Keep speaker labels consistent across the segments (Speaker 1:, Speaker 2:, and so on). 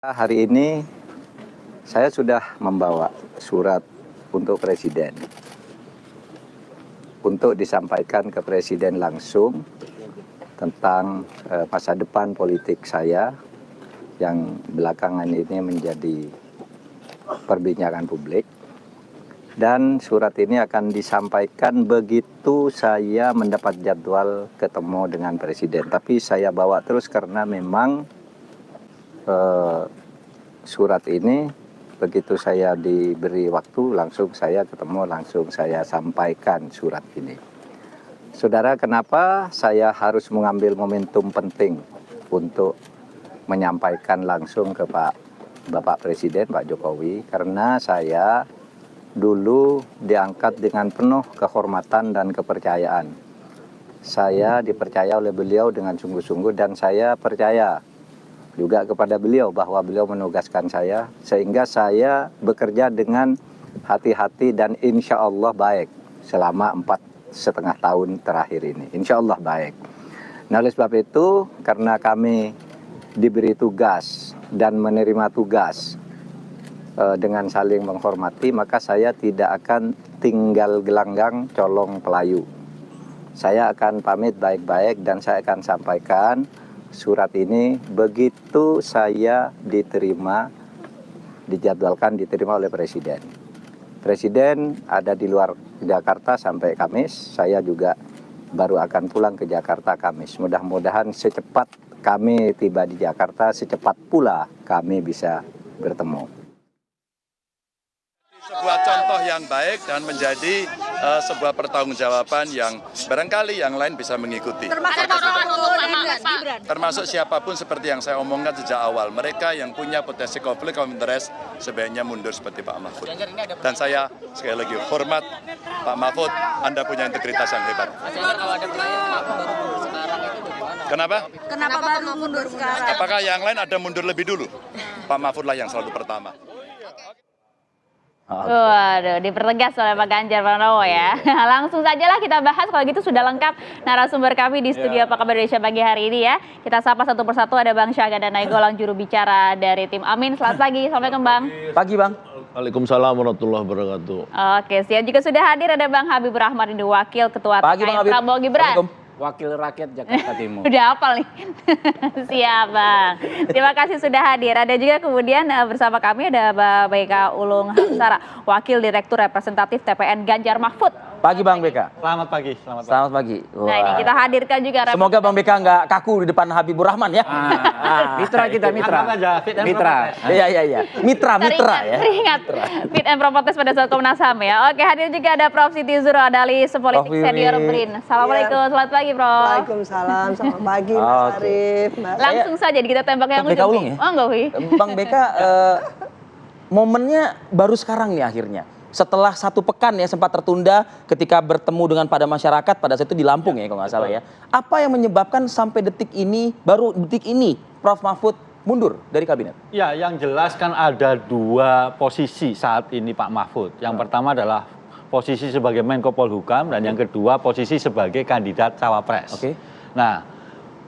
Speaker 1: Hari ini saya sudah membawa surat untuk Presiden untuk disampaikan ke Presiden langsung tentang masa depan politik saya yang belakangan ini menjadi perbincangan publik, dan surat ini akan disampaikan begitu saya mendapat jadwal ketemu dengan Presiden. Tapi saya bawa terus karena memang surat ini begitu saya diberi waktu langsung saya ketemu, langsung saya sampaikan surat ini. Saudara, kenapa saya harus mengambil momentum penting untuk menyampaikan langsung ke Bapak Presiden, Pak Jokowi? Karena saya dulu diangkat dengan penuh kehormatan dan kepercayaan. Saya dipercaya oleh beliau dengan sungguh-sungguh, dan saya percaya juga kepada beliau bahwa beliau menugaskan saya, sehingga saya bekerja dengan hati-hati dan insya Allah baik selama 4,5 tahun terakhir ini. Insya Allah baik. Nah, oleh sebab itu, karena kami diberi tugas dan menerima tugas dengan saling menghormati, maka saya tidak akan tinggal gelanggang colong pelayu. Saya akan pamit baik-baik dan saya akan sampaikan surat ini begitu saya dijadwalkan diterima oleh Presiden. Presiden ada di luar Jakarta sampai Kamis, saya juga baru akan pulang ke Jakarta Kamis. Mudah-mudahan secepat kami tiba di Jakarta, secepat pula kami bisa bertemu.
Speaker 2: Sebuah contoh yang baik dan menjadi sebuah pertanggungjawaban yang barangkali yang lain bisa mengikuti. Termasuk siapapun seperti yang saya omongkan sejak awal. Mereka yang punya potensi konflik of interest sebaiknya mundur seperti Pak Mahfud. Dan saya sekali lagi hormat Pak Mahfud, Anda punya integritas yang hebat. Kenapa?
Speaker 3: Kenapa baru mundur sekarang?
Speaker 2: Apakah yang lain ada mundur lebih dulu? Pak Mahfud lah yang selalu pertama.
Speaker 4: Waduh, dipertegas oleh Pak Ganjar Pranowo ya. Langsung sajalah kita bahas, kalau gitu sudah lengkap narasumber kami di studio Apa Kabar Indonesia pagi hari ini ya. Kita sapa satu persatu, ada Bang Syahganda Nainggolan, juru bicara dari tim Amin. Selamat pagi, assalamualaikum Bang.
Speaker 5: Pagi Bang.
Speaker 6: Waalaikumsalam warahmatullahi wabarakatuh.
Speaker 4: Oke, siap. Juga sudah hadir ada Bang Habibur Rahman, Wakil Ketua TKI Prabowo Gibran.
Speaker 5: Wakil Rakyat Jakarta Timur.
Speaker 4: Udah hafal nih. Siap Bang. Terima kasih sudah hadir. Ada juga kemudian bersama kami ada Mbak Beka Ulung Hamsara, Wakil Direktur Representatif TPN Ganjar Mahfud.
Speaker 5: Pagi Bang Beka.
Speaker 6: Selamat pagi.
Speaker 5: Selamat pagi.
Speaker 4: Nah, ini kita hadirkan juga.
Speaker 5: Semoga Bang Beka nggak kaku di depan Habibur Rahman ya.
Speaker 6: Mitra kita, mitra.
Speaker 5: Mitra. Iya. Mitra ya.
Speaker 4: Teringat fit and proper test pada saat Komnas HAM ya. Oke, hadir juga ada Prof Siti Zuro, analis politik senior BRIN. Assalamualaikum, selamat pagi Prof.
Speaker 3: Waalaikumsalam, selamat pagi Mas Arief.
Speaker 4: Langsung saja kita tembak yang
Speaker 5: Beka Ulung ya?
Speaker 4: Oh enggak, Wi.
Speaker 5: Bang Beka, momennya baru sekarang nih akhirnya. Setelah 1 pekan ya sempat tertunda ketika bertemu dengan pada masyarakat pada saat itu di Lampung ya kalau nggak salah ya. Apa yang menyebabkan sampai baru detik ini Prof Mahfud mundur dari kabinet?
Speaker 6: Ya, yang jelas kan ada 2 posisi saat ini Pak Mahfud. Yang pertama adalah posisi sebagai Menko Polhukam dan yang kedua posisi sebagai kandidat cawapres.
Speaker 5: Oke.
Speaker 6: Nah,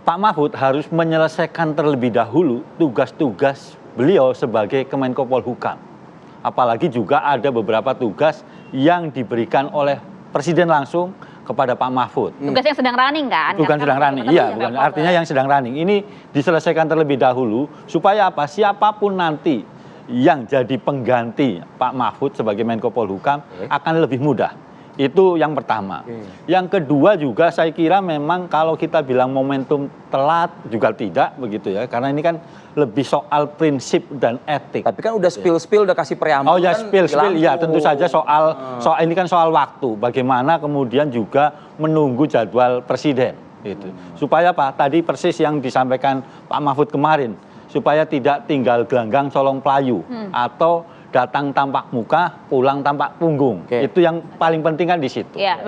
Speaker 6: Pak Mahfud harus menyelesaikan terlebih dahulu tugas-tugas beliau sebagai Kemenko Polhukam. Apalagi juga ada beberapa tugas yang diberikan oleh Presiden langsung kepada Pak Mahfud.
Speaker 4: Tugas yang sedang running kan?
Speaker 6: Bukan sedang running, iya, bukan. Artinya yang sedang running. Ini diselesaikan terlebih dahulu supaya apa? Siapapun nanti yang jadi pengganti Pak Mahfud sebagai Menko Polhukam akan lebih mudah. Itu yang pertama. Yang kedua juga saya kira memang kalau kita bilang momentum telat juga tidak begitu ya. Karena ini kan lebih soal prinsip dan etik.
Speaker 5: Tapi kan udah spill udah kasih preambul.
Speaker 6: Oh ya, spill ya, tentu saja soal ini kan soal waktu. Bagaimana kemudian juga menunggu jadwal Presiden gitu. Supaya apa? Tadi persis yang disampaikan Pak Mahfud kemarin, supaya tidak tinggal gelanggang colong pelayu atau datang tampak muka, pulang tampak punggung. Itu yang paling penting kan di situ.
Speaker 4: Ya,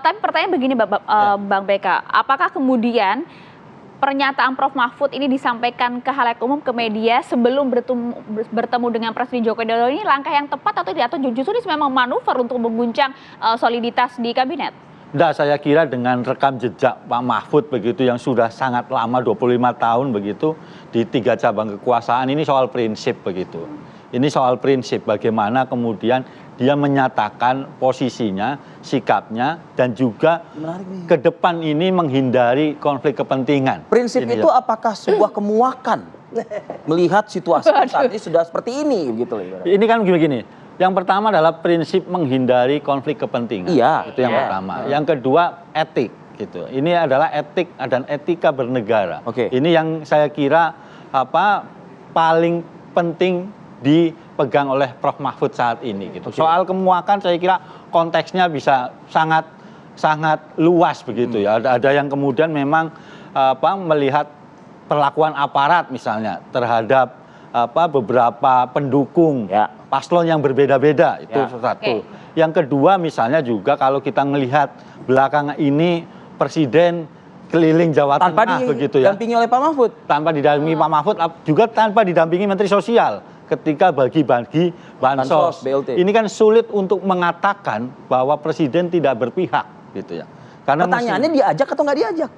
Speaker 4: tapi pertanyaan begini Bang Beka, apakah kemudian pernyataan Prof Mahfud ini disampaikan ke halayak umum, ke media sebelum bertemu dengan Presiden Joko Widodo ini langkah yang tepat atau tidak? Atau justru ini memang manuver untuk mengguncang soliditas di kabinet?
Speaker 6: Enggak, saya kira dengan rekam jejak Pak Mahfud begitu yang sudah sangat lama 25 tahun begitu di 3 cabang kekuasaan, ini soal prinsip begitu. Ini soal prinsip bagaimana kemudian dia menyatakan posisinya, sikapnya dan juga ke depan ini menghindari konflik kepentingan.
Speaker 5: Prinsip
Speaker 6: Ini
Speaker 5: itu
Speaker 6: ya.
Speaker 5: apakah sebuah kemuakan melihat situasi saat ini sudah seperti ini gitu loh.
Speaker 6: Ini kan begini. Yang pertama adalah prinsip menghindari konflik kepentingan.
Speaker 5: Iya.
Speaker 6: Itu yang pertama. Yang kedua etik gitu. Ini adalah etik dan etika bernegara.
Speaker 5: Oke.
Speaker 6: Ini yang saya kira paling penting dipegang oleh Prof Mahfud saat ini gitu. Soal kemuakan saya kira konteksnya bisa sangat luas begitu ya. Ada yang kemudian memang melihat perlakuan aparat misalnya terhadap beberapa pendukung paslon yang berbeda-beda itu satu. Yang kedua misalnya juga kalau kita melihat belakangan ini presiden keliling Jawa Tengah begitu ya.
Speaker 5: Didampingi oleh Pak Mahfud.
Speaker 6: Tanpa didampingi Pak Mahfud juga tanpa didampingi Menteri Sosial ketika bagi-bagi bansos.
Speaker 5: BLT.
Speaker 6: Ini kan sulit untuk mengatakan bahwa presiden tidak berpihak gitu ya. Karena
Speaker 5: pertanyaannya diajak atau nggak diajak?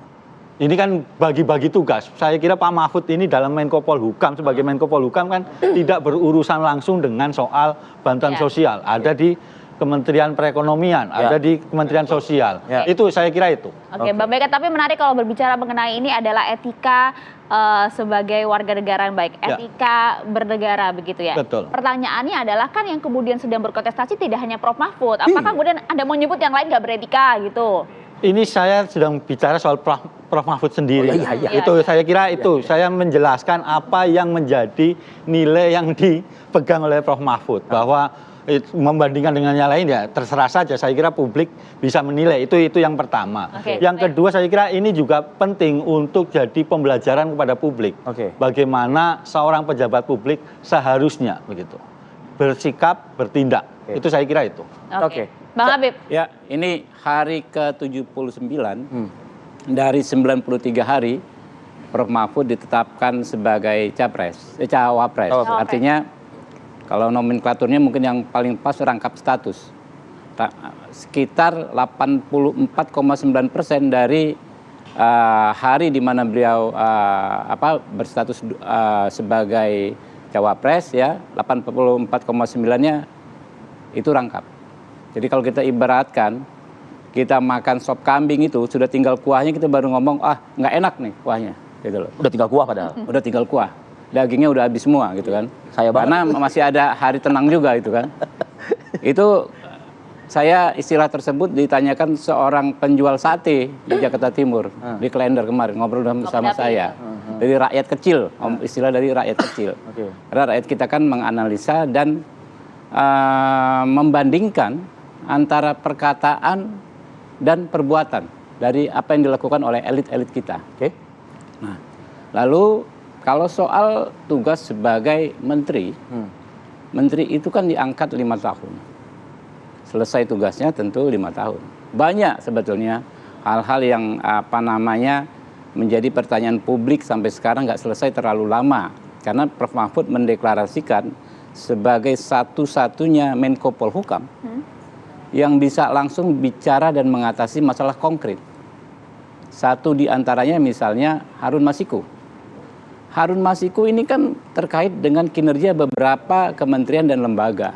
Speaker 6: ini kan bagi-bagi tugas. Saya kira Pak Mahfud ini dalam Menko Polhukam sebagai Menko Polhukam kan tidak berurusan langsung dengan soal bantuan sosial. Ada di Kementerian Perekonomian, ada di Kementerian Sosial. Itu saya kira itu.
Speaker 4: Oke, Bang Beka, tapi menarik kalau berbicara mengenai ini adalah etika sebagai warga negara yang baik, etika bernegara begitu ya.
Speaker 6: Betul.
Speaker 4: Pertanyaannya adalah kan yang kemudian sedang berkontestasi tidak hanya Prof Mahfud. Apakah kemudian Anda mau nyebut yang lain nggak beretika gitu?
Speaker 6: Ini saya sedang bicara soal Prof Mahfud sendiri. Itu saya kira itu. Saya menjelaskan apa yang menjadi nilai yang dipegang oleh Prof Mahfud bahwa membandingkan dengan yang lain ya terserah saja. Saya kira publik bisa menilai. Itu yang pertama. Yang kedua saya kira ini juga penting untuk jadi pembelajaran kepada publik. Bagaimana seorang pejabat publik seharusnya begitu bersikap, bertindak. Itu saya kira itu.
Speaker 4: Bang Habib.
Speaker 7: Ya, ini hari ke-79 dari 93 hari Prof Mahfud ditetapkan sebagai cawapres. Artinya kalau nomenklaturnya mungkin yang paling pas rangkap status. Sekitar 84,9% dari hari di mana beliau berstatus sebagai cawapres ya, 84,9-nya itu rangkap. Jadi kalau kita ibaratkan, kita makan sop kambing itu sudah tinggal kuahnya, kita baru ngomong, nggak enak nih kuahnya, gitu loh.
Speaker 5: Udah tinggal kuah padahal.
Speaker 7: Udah tinggal kuah, dagingnya udah habis semua, gitu kan. Karena masih ada hari tenang juga, itu kan. Itu saya istilah tersebut ditanyakan seorang penjual sate di Jakarta Timur, di Klender kemarin, ngobrol bersama saya. Dari rakyat kecil, istilah dari rakyat kecil. Karena rakyat kita kan menganalisa dan membandingkan antara perkataan dan perbuatan dari apa yang dilakukan oleh elit-elit kita. Nah, lalu kalau soal tugas sebagai menteri, menteri itu kan diangkat 5 tahun. Selesai tugasnya tentu 5 tahun. Banyak sebetulnya hal-hal yang menjadi pertanyaan publik sampai sekarang nggak selesai terlalu lama. Karena Prof Mahfud mendeklarasikan sebagai satu-satunya Menko Polhukam yang bisa langsung bicara dan mengatasi masalah konkret. Satu di antaranya misalnya Harun Masiku. Harun Masiku ini kan terkait dengan kinerja beberapa kementerian dan lembaga.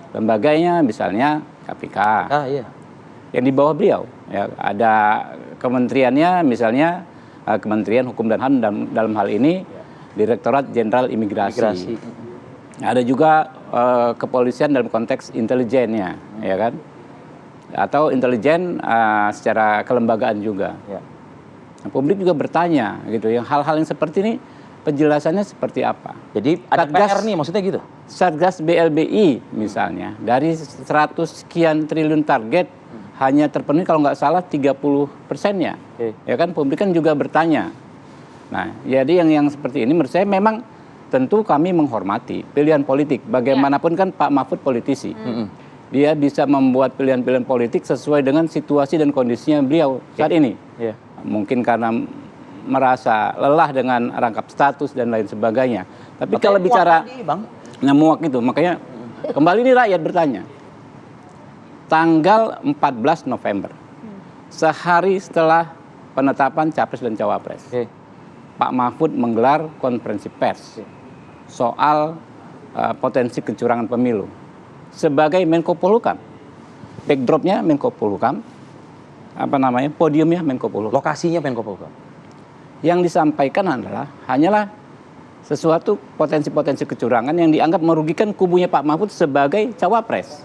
Speaker 7: Lembaganya misalnya KPK, yang di bawah beliau. Ya, ada kementeriannya misalnya Kementerian Hukum dan HAM dalam hal ini Direktorat Jenderal Imigrasi. Ada juga kepolisian dalam konteks intelijennya, ya kan? Atau intelijen secara kelembagaan juga. Nah, publik juga bertanya, gitu. Yang hal-hal yang seperti ini penjelasannya seperti apa?
Speaker 5: Jadi ada PR nih, maksudnya gitu?
Speaker 7: Satgas BLBI misalnya, dari 100 sekian triliun target hanya terpenuhi kalau nggak salah 30%-nya. Ya kan, publik kan juga bertanya. Nah, jadi yang seperti ini menurut saya memang tentu kami menghormati pilihan politik. Bagaimanapun kan Pak Mahfud politisi. Dia bisa membuat pilihan-pilihan politik sesuai dengan situasi dan kondisinya beliau saat ini. Mungkin karena merasa lelah dengan rangkap status dan lain sebagainya. Tapi kalau bicara muak itu, makanya kembali ini rakyat bertanya. Tanggal 14 November sehari setelah penetapan Capres dan Cawapres, Pak Mahfud menggelar konferensi pers soal potensi kecurangan pemilu sebagai Menko Polhukam. Backdropnya Menko Polhukam, podiumnya Menko Polhukam.
Speaker 5: Lokasinya Menko Polhukam.
Speaker 7: Yang disampaikan hanyalah sesuatu potensi-potensi kecurangan yang dianggap merugikan kubunya Pak Mahfud sebagai Cawapres.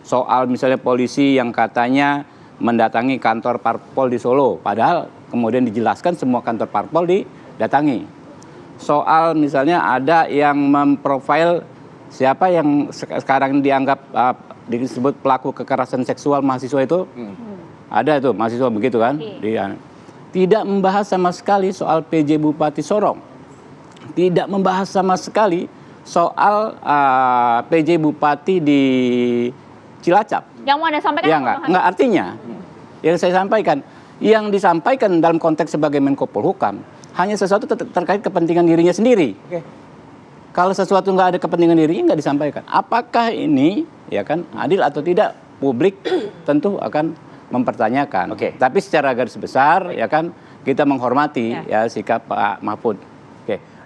Speaker 7: Soal misalnya polisi yang katanya mendatangi kantor parpol di Solo, padahal kemudian dijelaskan semua kantor parpol didatangi. Soal misalnya ada yang memprofil siapa yang sekarang dianggap disebut pelaku kekerasan seksual mahasiswa itu, ada itu mahasiswa begitu kan? Tidak membahas sama sekali soal PJ Bupati Sorong, tidak membahas sama sekali soal PJ Bupati di Cilacap.
Speaker 4: Yang mau Anda sampaikan?
Speaker 7: Ya enggak, artinya yang saya sampaikan, yang disampaikan dalam konteks sebagai Menko Polhukam hanya sesuatu terkait kepentingan dirinya sendiri. Kalau sesuatu nggak ada kepentingan dirinya nggak disampaikan. Apakah ini ya kan adil atau tidak? Publik tentu akan mempertanyakan. Tapi secara garis besar ya kan kita menghormati ya sikap Pak Mahfud.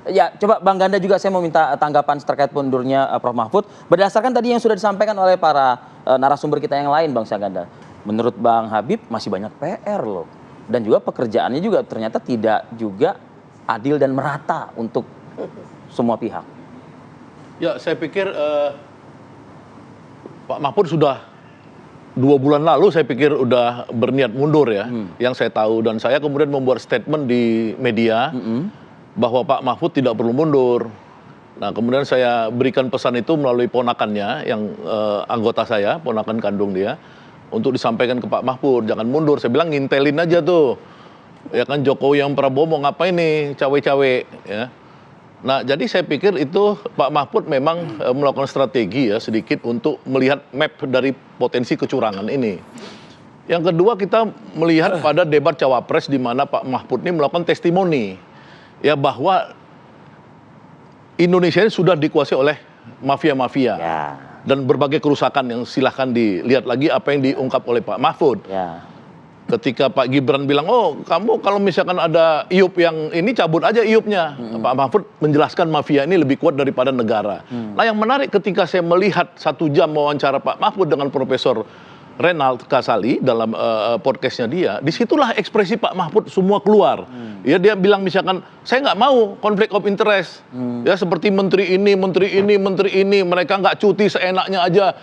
Speaker 5: Ya, coba Bang Ganda juga saya mau minta tanggapan terkait mundurnya Prof Mahfud. Berdasarkan tadi yang sudah disampaikan oleh para narasumber kita yang lain, Bang Syahganda. Menurut Bang Habib masih banyak PR loh. Dan juga pekerjaannya juga ternyata tidak juga adil dan merata untuk semua pihak.
Speaker 8: Ya, saya pikir Pak Mahfud sudah 2 bulan lalu saya pikir udah berniat mundur ya. Yang saya tahu, dan saya kemudian membuat statement di media bahwa Pak Mahfud tidak perlu mundur. Nah, kemudian saya berikan pesan itu melalui ponakannya yang anggota saya, ponakan kandung dia, untuk disampaikan ke Pak Mahfud, jangan mundur. Saya bilang ngintelin aja tuh. Ya kan Jokowi yang Prabowo mau ngapain nih, cawe-cawe ya. Nah, jadi saya pikir itu Pak Mahfud memang melakukan strategi ya sedikit untuk melihat map dari potensi kecurangan ini. Yang kedua, kita melihat pada debat Cawapres di mana Pak Mahfud ini melakukan testimoni ya bahwa Indonesia ini sudah dikuasai oleh mafia-mafia dan berbagai kerusakan yang silahkan dilihat lagi apa yang diungkap oleh Pak Mahfud. Ketika Pak Gibran bilang, oh kamu kalau misalkan ada iup yang ini cabut aja iupnya. Pak Mahfud menjelaskan mafia ini lebih kuat daripada negara. Nah, yang menarik ketika saya melihat 1 jam wawancara Pak Mahfud dengan Profesor Renald Kasali dalam podcastnya dia, disitulah ekspresi Pak Mahfud semua keluar. Ya, dia bilang misalkan, saya nggak mau konflik of interest. Ya, seperti menteri ini, mereka nggak cuti seenaknya aja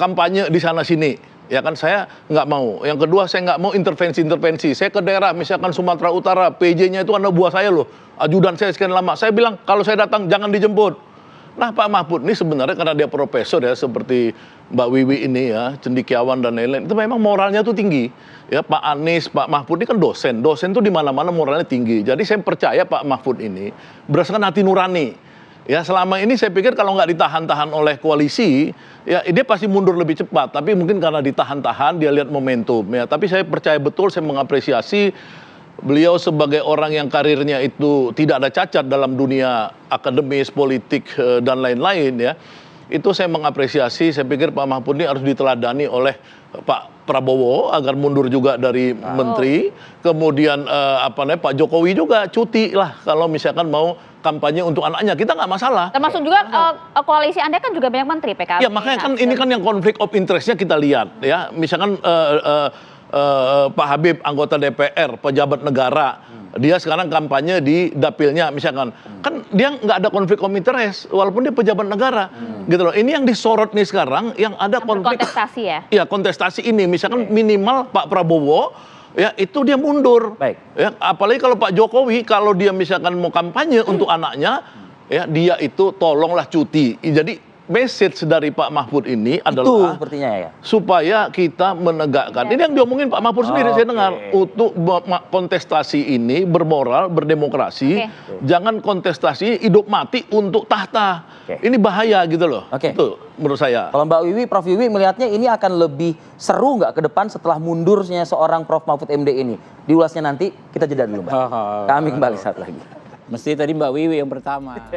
Speaker 8: kampanye di sana-sini. Ya kan, saya nggak mau. Yang kedua, saya nggak mau intervensi. Saya ke daerah, misalkan Sumatera Utara, PJ-nya itu anak buah saya loh. Ajudan saya sekian lama. Saya bilang, kalau saya datang jangan dijemput. Nah, Pak Mahfud ini sebenarnya karena dia profesor ya, seperti Mbak Wiwi ini ya, cendekiawan dan lain-lain, itu memang moralnya tuh tinggi. Ya, Pak Anies, Pak Mahfud ini kan dosen. Dosen tuh di mana-mana moralnya tinggi. Jadi saya percaya Pak Mahfud ini berdasarkan hati nurani. Ya, selama ini saya pikir kalau nggak ditahan-tahan oleh koalisi, ya dia pasti mundur lebih cepat. Tapi mungkin karena ditahan-tahan, dia lihat momentum. Ya, tapi saya percaya betul, saya mengapresiasi beliau sebagai orang yang karirnya itu tidak ada cacat dalam dunia akademis, politik, dan lain-lain ya. Itu saya mengapresiasi, saya pikir Pak Mahfud ini harus diteladani oleh Pak Prabowo agar mundur juga dari menteri. Kemudian Pak Jokowi juga cuti lah kalau misalkan mau kampanye untuk anaknya, kita nggak masalah.
Speaker 4: Termasuk juga koalisi Anda kan juga banyak menteri PKB.
Speaker 8: Ya, makanya kan ini kan yang konflik of interest-nya kita lihat ya. Misalkan Pak Habib anggota DPR, pejabat negara, dia sekarang kampanye di dapilnya misalkan, kan dia nggak ada konflik of interest walaupun dia pejabat negara, gitu loh. Ini yang disorot nih sekarang, yang ada konflik
Speaker 4: kontestasi ya.
Speaker 8: Iya, kontestasi ini misalkan minimal Pak Prabowo ya itu dia mundur. Ya, apalagi kalau Pak Jokowi, kalau dia misalkan mau kampanye untuk anaknya, ya dia itu tolonglah cuti. Jadi message dari Pak Mahfud ini adalah
Speaker 5: sepertinya ya,
Speaker 8: supaya kita menegakkan. Ini yang diomongin Pak Mahfud sendiri, saya dengar. Untuk kontestasi ini bermoral, berdemokrasi, jangan kontestasi hidup mati untuk tahta. Ini bahaya gitu loh. Itu menurut saya.
Speaker 5: Kalau Mbak Wiwi, Prof Wiwi melihatnya ini akan lebih seru nggak ke depan setelah mundurnya seorang Prof Mahfud MD ini? Diulasnya nanti, kita jeda dulu Mbak. Kami kembali saat lagi.
Speaker 7: Mesti tadi Mbak Wiwi yang pertama.